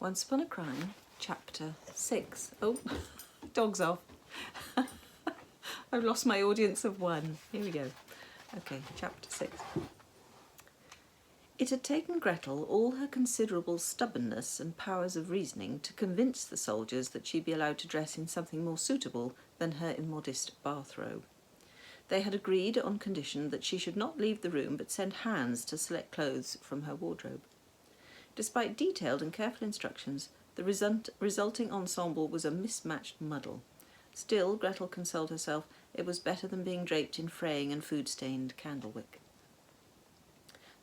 Once Upon a Crime, Chapter 6. Oh, dog's off. I've lost my audience of one. Here we go. Okay, Chapter 6. It had taken Gretel all her considerable stubbornness and powers of reasoning to convince the soldiers that she'd be allowed to dress in something more suitable than her immodest bathrobe. They had agreed on condition that she should not leave the room but send Hans to select clothes from her wardrobe. Despite detailed and careful instructions, the resulting ensemble was a mismatched muddle. Still, Gretel consoled herself, it was better than being draped in fraying and food-stained candlewick.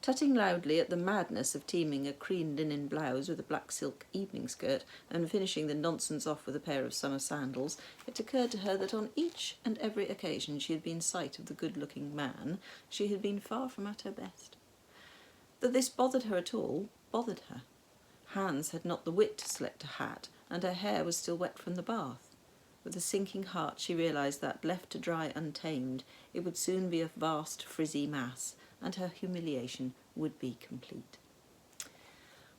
Tutting loudly at the madness of teaming a cream linen blouse with a black silk evening skirt and finishing the nonsense off with a pair of summer sandals, it occurred to her that on each and every occasion she had been sight of the good-looking man, she had been far from at her best. That this bothered her at all bothered her. Hans had not the wit to select a hat, and her hair was still wet from the bath. With a sinking heart she realised that, left to dry untamed, it would soon be a vast frizzy mass, and her humiliation would be complete.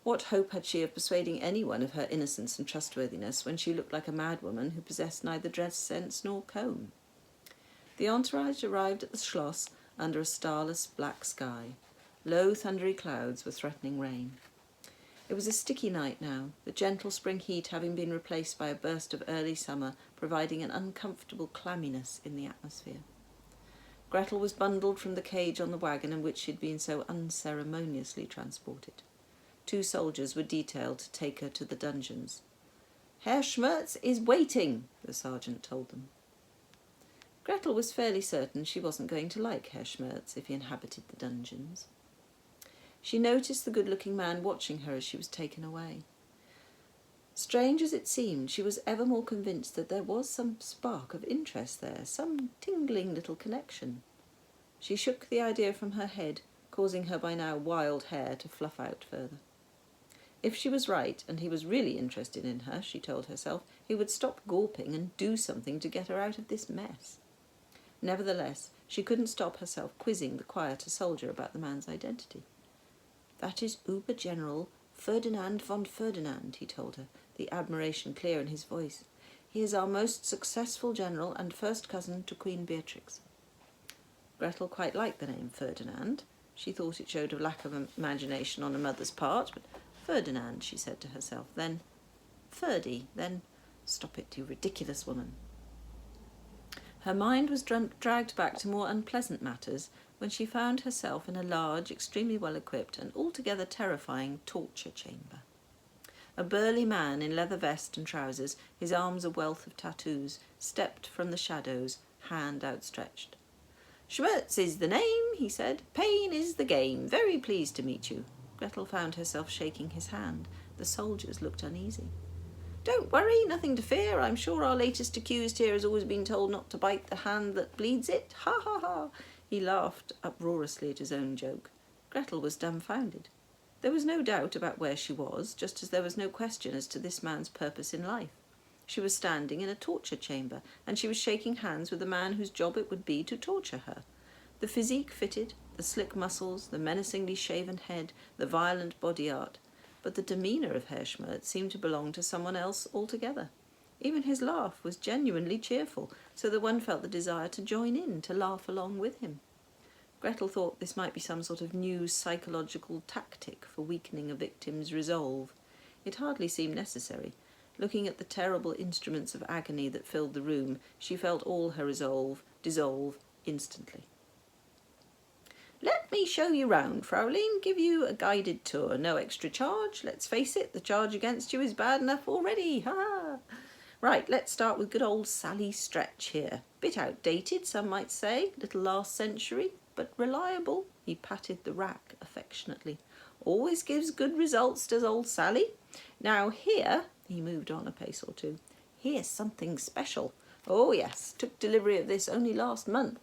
What hope had she of persuading anyone of her innocence and trustworthiness when she looked like a madwoman who possessed neither dress sense nor comb? The entourage arrived at the Schloss under a starless black sky. Low thundery clouds were threatening rain. It was a sticky night now, the gentle spring heat having been replaced by a burst of early summer, providing an uncomfortable clamminess in the atmosphere. Gretel was bundled from the cage on the wagon in which she had been so unceremoniously transported. 2 soldiers were detailed to take her to the dungeons. "Herr Schmerz is waiting," the sergeant told them. Gretel was fairly certain she wasn't going to like Herr Schmerz if he inhabited the dungeons. She noticed the good-looking man watching her as she was taken away. Strange as it seemed, she was ever more convinced that there was some spark of interest there, some tingling little connection. She shook the idea from her head, causing her by now wild hair to fluff out further. If she was right, and he was really interested in her, she told herself, he would stop gawping and do something to get her out of this mess. Nevertheless, she couldn't stop herself quizzing the quieter soldier about the man's identity. "That is Ober-General Ferdinand von Ferdinand," he told her, the admiration clear in his voice. "He is our most successful general and first cousin to Queen Beatrix." Gretel quite liked the name Ferdinand. She thought it showed a lack of imagination on a mother's part, but Ferdinand, she said to herself, then Ferdy, then stop it, you ridiculous woman. Her mind was dragged back to more unpleasant matters when she found herself in a large, extremely well-equipped and altogether terrifying torture chamber. A burly man in leather vest and trousers, his arms a wealth of tattoos, stepped from the shadows, hand outstretched. "Schmerz is the name," he said. "Pain is the game. Very pleased to meet you." Gretel found herself shaking his hand. The soldiers looked uneasy. "Don't worry, nothing to fear. I'm sure our latest accused here has always been told not to bite the hand that bleeds it. Ha ha ha!" He laughed uproariously at his own joke. Gretel was dumbfounded. There was no doubt about where she was, just as there was no question as to this man's purpose in life. She was standing in a torture chamber, and she was shaking hands with the man whose job it would be to torture her. The physique fitted, the slick muscles, the menacingly shaven head, the violent body art. But the demeanour of Herr Schmerz seemed to belong to someone else altogether. Even his laugh was genuinely cheerful, so that one felt the desire to join in, to laugh along with him. Gretel thought this might be some sort of new psychological tactic for weakening a victim's resolve. It hardly seemed necessary. Looking at the terrible instruments of agony that filled the room, she felt all her resolve dissolve instantly. "Let me show you round, Fraulein, give you a guided tour. No extra charge. Let's face it, the charge against you is bad enough already. Ha! Right, let's start with good old Sally Stretch here. Bit outdated, some might say, little last century, but reliable." He patted the rack affectionately. "Always gives good results, does old Sally. Now here," he moved on a pace or two, "here's something special. Oh yes, took delivery of this only last month.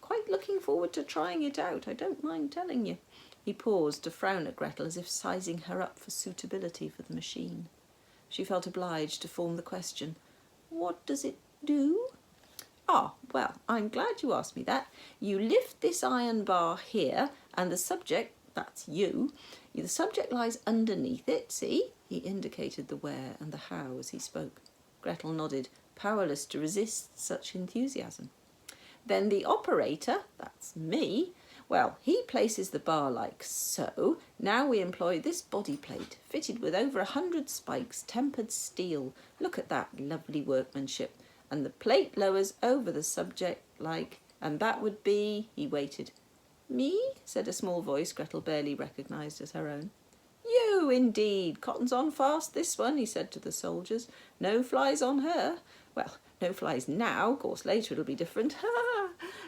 Quite looking forward to trying it out, I don't mind telling you." He paused to frown at Gretel as if sizing her up for suitability for the machine. She felt obliged to form the question, "What does it do?" "Ah, well, I'm glad you asked me that. You lift this iron bar here, and the subject, that's you, the subject lies underneath it, see? He indicated the where and the how as he spoke. Gretel nodded, powerless to resist such enthusiasm. Then the operator, that's me, well, he places the bar like so. Now we employ this body plate, fitted with over 100 spikes, tempered steel. Look at that lovely workmanship. And the plate lowers over the subject like, and that would be, he waited. Me? Said a small voice Gretel barely recognised as her own. You, indeed. Cotton's on fast, this one, he said to the soldiers. No flies on her. Well, no flies now, of course later it'll be different.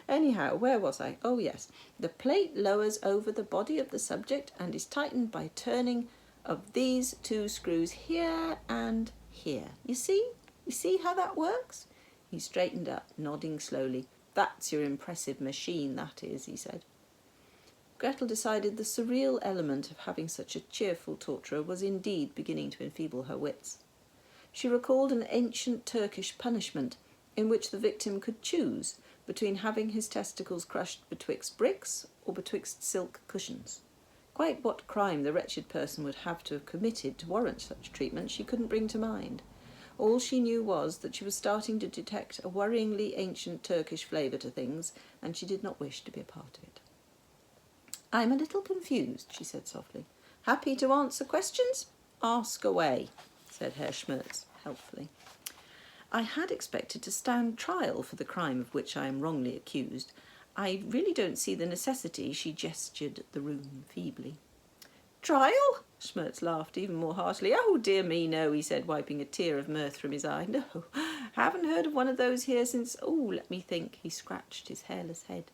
Anyhow, where was I? Oh yes, the plate lowers over the body of the subject and is tightened by turning of these two screws here and here. You see? You see how that works? He straightened up, nodding slowly. That's your impressive machine, that is, he said. Gretel decided the surreal element of having such a cheerful torturer was indeed beginning to enfeeble her wits. She recalled an ancient Turkish punishment in which the victim could choose between having his testicles crushed betwixt bricks or betwixt silk cushions. Quite what crime the wretched person would have to have committed to warrant such treatment she couldn't bring to mind. All she knew was that she was starting to detect a worryingly ancient Turkish flavour to things, and she did not wish to be a part of it. I'm a little confused, she said softly. Happy to answer questions? Ask away, said Herr Schmerz helpfully. I had expected to stand trial for the crime of which I am wrongly accused. I really don't see the necessity, she gestured at the room feebly. Trial? Schmerz laughed even more heartily. Oh, dear me, no, he said, wiping a tear of mirth from his eye. No, haven't heard of one of those here since, let me think, he scratched his hairless head.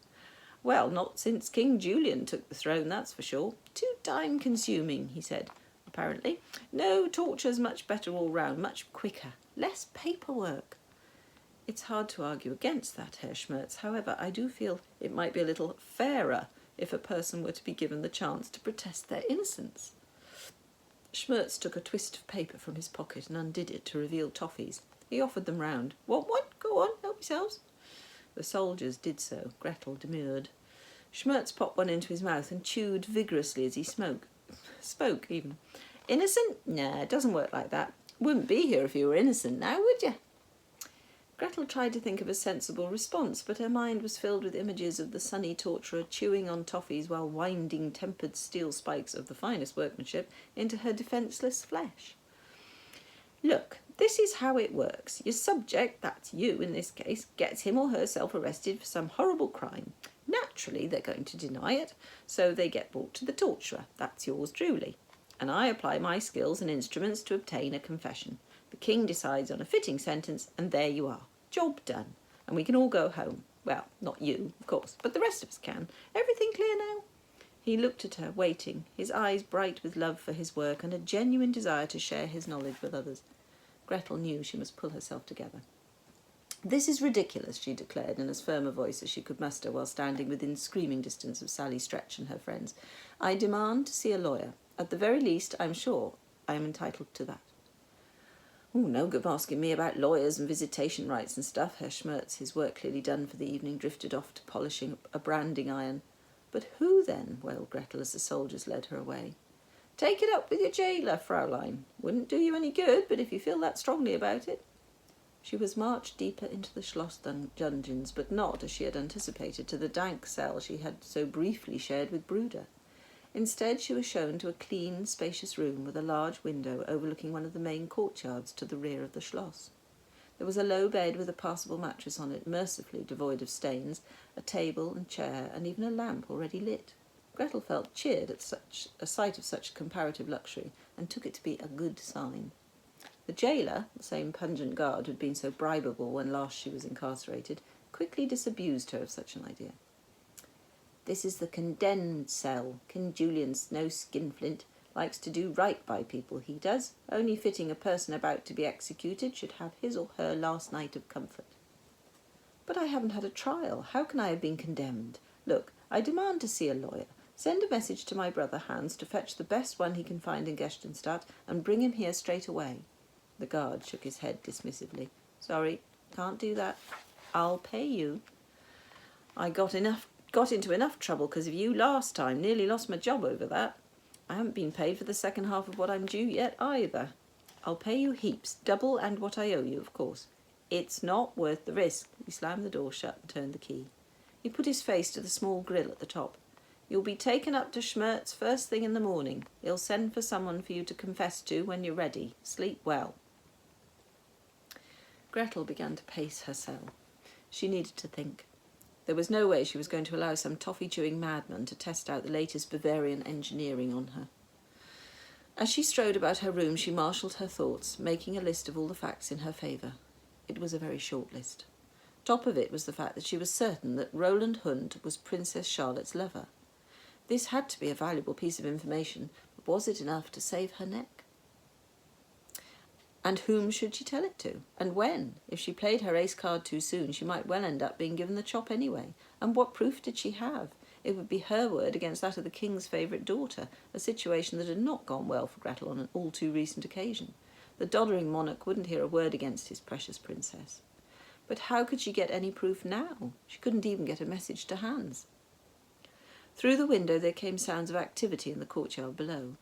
Well, not since King Julian took the throne, that's for sure. Too time-consuming, he said, apparently. No, torture's much better all round, much quicker. Less paperwork. It's hard to argue against that, Herr Schmerz. However, I do feel it might be a little fairer if a person were to be given the chance to protest their innocence. Schmerz took a twist of paper from his pocket and undid it to reveal toffees. He offered them round. Want one? Go on, help yourselves. The soldiers did so. Gretel demurred. Schmerz popped one into his mouth and chewed vigorously as he spoke even. Innocent? Nah, it doesn't work like that. Wouldn't be here if you were innocent now, would you? Gretel tried to think of a sensible response, but her mind was filled with images of the sunny torturer chewing on toffees while winding tempered steel spikes of the finest workmanship into her defenceless flesh. Look, this is how it works. Your subject, that's you in this case, gets him or herself arrested for some horrible crime. Naturally, they're going to deny it, so they get brought to the torturer. That's yours truly. And I apply my skills and instruments to obtain a confession. The king decides on a fitting sentence, and there you are. Job done. And we can all go home. Well, not you, of course, but the rest of us can. Everything clear now? He looked at her, waiting, his eyes bright with love for his work and a genuine desire to share his knowledge with others. Gretel knew she must pull herself together. This is ridiculous, she declared in as firm a voice as she could muster while standing within screaming distance of Sally Stretch and her friends. I demand to see a lawyer. At the very least, I'm sure I am entitled to that. Oh, no good asking me about lawyers and visitation rights and stuff. Herr Schmerz, his work clearly done for the evening, drifted off to polishing a branding iron. But who then? Wailed Gretel as the soldiers led her away. Take it up with your jailer, Fraulein. Wouldn't do you any good, but if you feel that strongly about it. She was marched deeper into the Schloss dungeons, but not, as she had anticipated, to the dank cell she had so briefly shared with Bruder. Instead, she was shown to a clean, spacious room with a large window overlooking one of the main courtyards to the rear of the Schloss. There was a low bed with a passable mattress on it, mercifully devoid of stains, a table and chair, and even a lamp already lit. Gretel felt cheered at a sight of such comparative luxury, and took it to be a good sign. The jailer, the same pungent guard who had been so bribable when last she was incarcerated, quickly disabused her of such an idea. This is the condemned cell. King Julian's no skinflint, likes to do right by people, he does. Only fitting a person about to be executed should have his or her last night of comfort. But I haven't had a trial. How can I have been condemned? Look, I demand to see a lawyer. Send a message to my brother Hans to fetch the best one he can find in Gerstenstadt and bring him here straight away. The guard shook his head dismissively. Sorry, can't do that. I'll pay you. I got into enough trouble because of you last time. Nearly lost my job over that. I haven't been paid for the second half of what I'm due yet either. I'll pay you heaps, double and what I owe you, of course. It's not worth the risk. He slammed the door shut and turned the key. He put his face to the small grill at the top. You'll be taken up to Schmerz first thing in the morning. He'll send for someone for you to confess to when you're ready. Sleep well. Gretel began to pace her cell. She needed to think. There was no way she was going to allow some toffee-chewing madman to test out the latest Bavarian engineering on her. As she strode about her room, she marshalled her thoughts, making a list of all the facts in her favour. It was a very short list. Top of it was the fact that she was certain that Roland Hund was Princess Charlotte's lover. This had to be a valuable piece of information, but was it enough to save her neck? And whom should she tell it to? And when? If she played her ace card too soon, she might well end up being given the chop anyway. And what proof did she have? It would be her word against that of the king's favourite daughter, a situation that had not gone well for Gretel on an all too recent occasion. The doddering monarch wouldn't hear a word against his precious princess. But how could she get any proof now? She couldn't even get a message to Hans. Through the window there came sounds of activity in the courtyard below.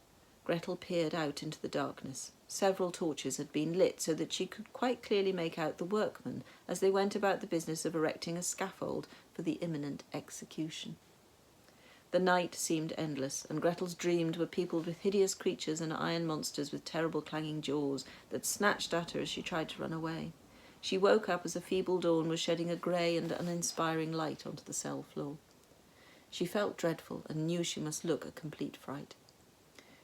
Gretel peered out into the darkness. Several torches had been lit so that she could quite clearly make out the workmen as they went about the business of erecting a scaffold for the imminent execution. The night seemed endless, and Gretel's dreams were peopled with hideous creatures and iron monsters with terrible clanging jaws that snatched at her as she tried to run away. She woke up as a feeble dawn was shedding a grey and uninspiring light onto the cell floor. She felt dreadful and knew she must look a complete fright.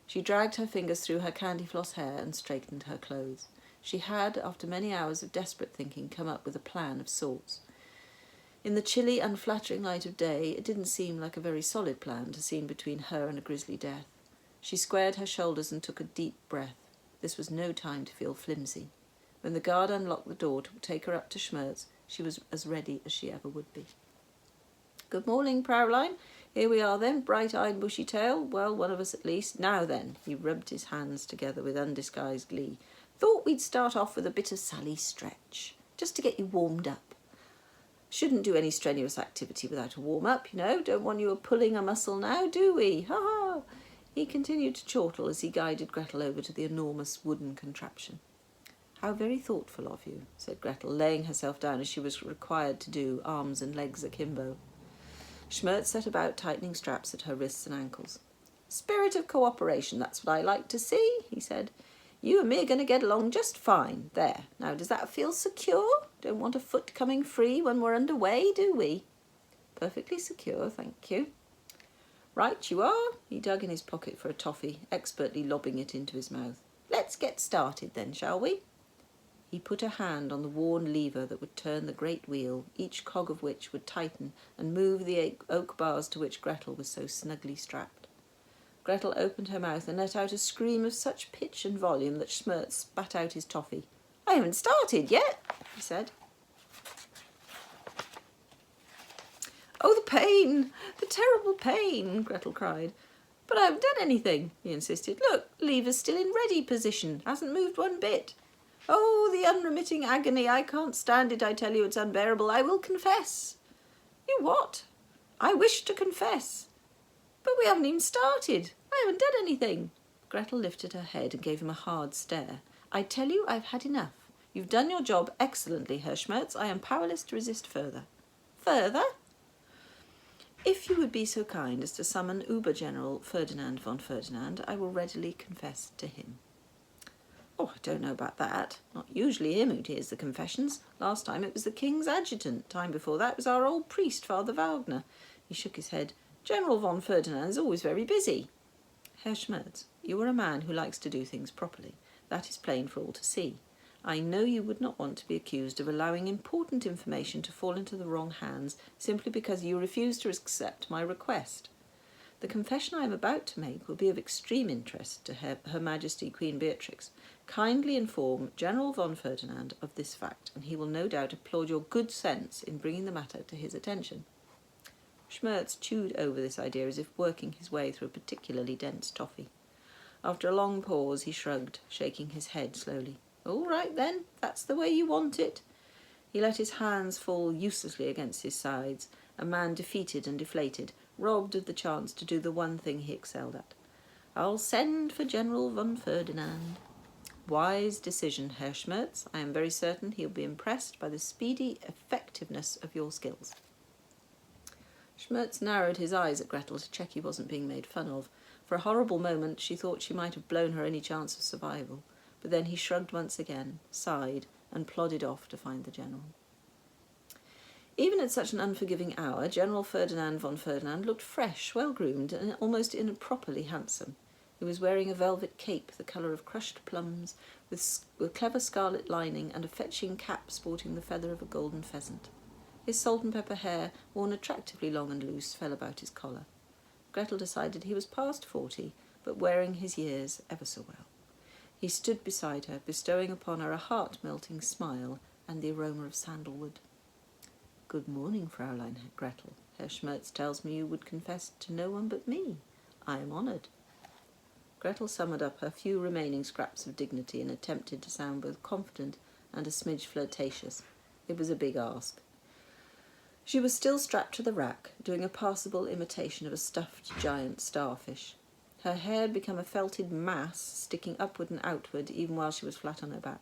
She dragged her fingers through her candy-floss hair and straightened her clothes. She had, after many hours of desperate thinking, come up with a plan of sorts. In the chilly, unflattering light of day, it didn't seem like a very solid plan to scene between her and a grisly death. She squared her shoulders and took a deep breath. This was no time to feel flimsy. When the guard unlocked the door to take her up to Schmerz, she was as ready as she ever would be. Good morning, Fraulein. Here we are then, bright-eyed, bushy-tail. Well, one of us at least. Now then, he rubbed his hands together with undisguised glee. Thought we'd start off with a bit of Sally stretch, just to get you warmed up. Shouldn't do any strenuous activity without a warm-up, you know. Don't want you pulling a muscle now, do we? Ha-ha! He continued to chortle as he guided Gretel over to the enormous wooden contraption. How very thoughtful of you, said Gretel, laying herself down as she was required to do, arms and legs akimbo. Schmerz set about tightening straps at her wrists and ankles. Spirit of cooperation, that's what I like to see, he said. You and me are going to get along just fine. There. Now, does that feel secure? Don't want a foot coming free when we're underway, do we? Perfectly secure, thank you. Right you are. He dug in his pocket for a toffee, expertly lobbing it into his mouth. Let's get started then, shall we? He put a hand on the worn lever that would turn the great wheel, each cog of which would tighten and move the oak bars to which Gretel was so snugly strapped. Gretel opened her mouth and let out a scream of such pitch and volume that Schmerz spat out his toffee. I haven't started yet, he said. Oh, the pain, the terrible pain, Gretel cried. But I haven't done anything, he insisted. Look, lever's still in ready position, hasn't moved one bit. Oh, the unremitting agony, I can't stand it, I tell you, it's unbearable. I will confess. You what? I wish to confess. But we haven't even started. I haven't done anything. Gretel lifted her head and gave him a hard stare. I tell you, I've had enough. You've done your job excellently, Herr Schmerz. I am powerless to resist further. Further? If you would be so kind as to summon Uber-General Ferdinand von Ferdinand, I will readily confess to him. Oh, I don't know about that. Not usually him who hears the confessions. Last time it was the king's adjutant. Time before that was our old priest, Father Wagner. He shook his head. General von Ferdinand is always very busy. Herr Schmerz, you are a man who likes to do things properly. That is plain for all to see. I know you would not want to be accused of allowing important information to fall into the wrong hands simply because you refuse to accept my request. The confession I am about to make will be of extreme interest to Her Majesty Queen Beatrix. Kindly inform General von Ferdinand of this fact, and he will no doubt applaud your good sense in bringing the matter to his attention. Schmerz chewed over this idea as if working his way through a particularly dense toffee. After a long pause, he shrugged, shaking his head slowly. All right, then, that's the way you want it. He let his hands fall uselessly against his sides, a man defeated and deflated, robbed of the chance to do the one thing he excelled at. I'll send for General von Ferdinand. Wise decision, Herr Schmerz. I am very certain he'll be impressed by the speedy effectiveness of your skills. Schmerz narrowed his eyes at Gretel to check he wasn't being made fun of. For a horrible moment she thought she might have blown her any chance of survival, but then he shrugged once again, sighed, and plodded off to find the General. Even at such an unforgiving hour, General Ferdinand von Ferdinand looked fresh, well-groomed, and almost improperly handsome. He was wearing a velvet cape the colour of crushed plums, with clever scarlet lining, and a fetching cap sporting the feather of a golden pheasant. His salt-and-pepper hair, worn attractively long and loose, fell about his collar. Gretel decided he was past 40, but wearing his years ever so well. He stood beside her, bestowing upon her a heart-melting smile and the aroma of sandalwood. "Good morning, Fraulein Gretel. Herr Schmerz tells me you would confess to no one but me. I am honoured." Gretel summoned up her few remaining scraps of dignity and attempted to sound both confident and a smidge flirtatious. It was a big ask. She was still strapped to the rack, doing a passable imitation of a stuffed giant starfish. Her hair had become a felted mass, sticking upward and outward even while she was flat on her back.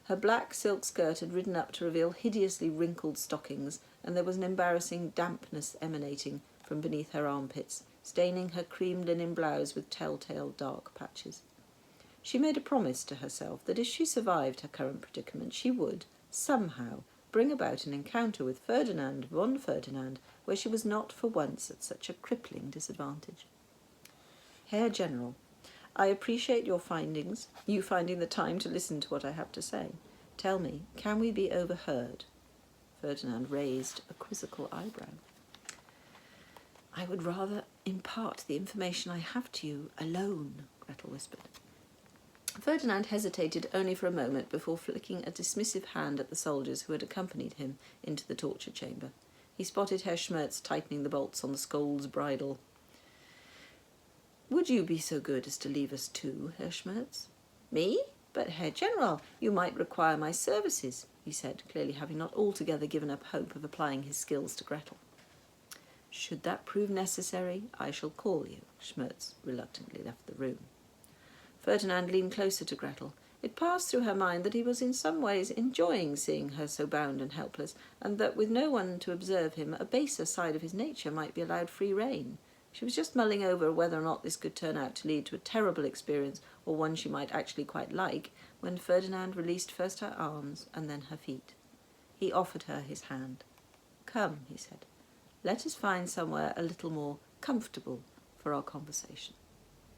Her black silk skirt had ridden up to reveal hideously wrinkled stockings, and there was an embarrassing dampness emanating from beneath her armpits, staining her cream linen blouse with telltale dark patches. She made a promise to herself that if she survived her current predicament, she would, somehow, bring about an encounter with Ferdinand von Ferdinand, where she was not for once at such a crippling disadvantage. "Herr General, I appreciate you finding the time to listen to what I have to say. Tell me, can we be overheard?" Ferdinand raised a quizzical eyebrow. "I would rather impart the information I have to you alone," Gretel whispered. Ferdinand hesitated only for a moment before flicking a dismissive hand at the soldiers who had accompanied him into the torture chamber. He spotted Herr Schmerz tightening the bolts on the scold's bridle. "Would you be so good as to leave us too, Herr Schmerz?" "Me? But, Herr General, you might require my services," he said, clearly having not altogether given up hope of applying his skills to Gretel. "Should that prove necessary, I shall call you." Schmerz reluctantly left the room. Ferdinand leaned closer to Gretel. It passed through her mind that he was in some ways enjoying seeing her so bound and helpless, and that with no one to observe him, a baser side of his nature might be allowed free rein. She was just mulling over whether or not this could turn out to lead to a terrible experience or one she might actually quite like, when Ferdinand released first her arms and then her feet. He offered her his hand. "Come," he said, "let us find somewhere a little more comfortable for our conversation."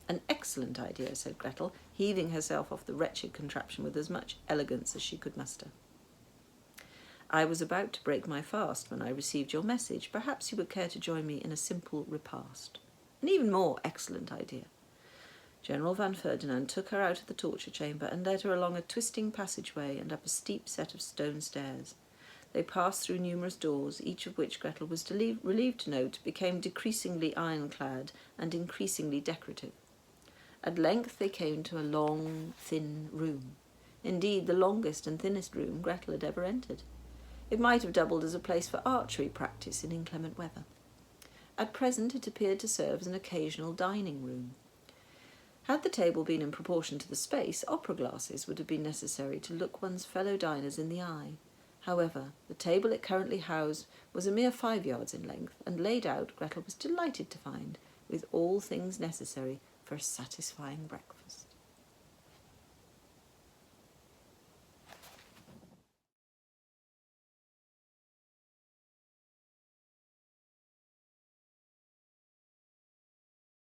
"An excellent idea," said Gretel, heaving herself off the wretched contraption with as much elegance as she could muster. "I was about to break my fast when I received your message. Perhaps you would care to join me in a simple repast." "An even more excellent idea." General von Ferdinand took her out of the torture chamber and led her along a twisting passageway and up a steep set of stone stairs. They passed through numerous doors, each of which Gretel was relieved to note became decreasingly ironclad and increasingly decorative. At length they came to a long, thin room. Indeed, the longest and thinnest room Gretel had ever entered. It might have doubled as a place for archery practice in inclement weather. At present it appeared to serve as an occasional dining room. Had the table been in proportion to the space, opera glasses would have been necessary to look one's fellow diners in the eye. However, the table it currently housed was a mere 5 yards in length, and laid out, Gretel was delighted to find, with all things necessary for a satisfying breakfast.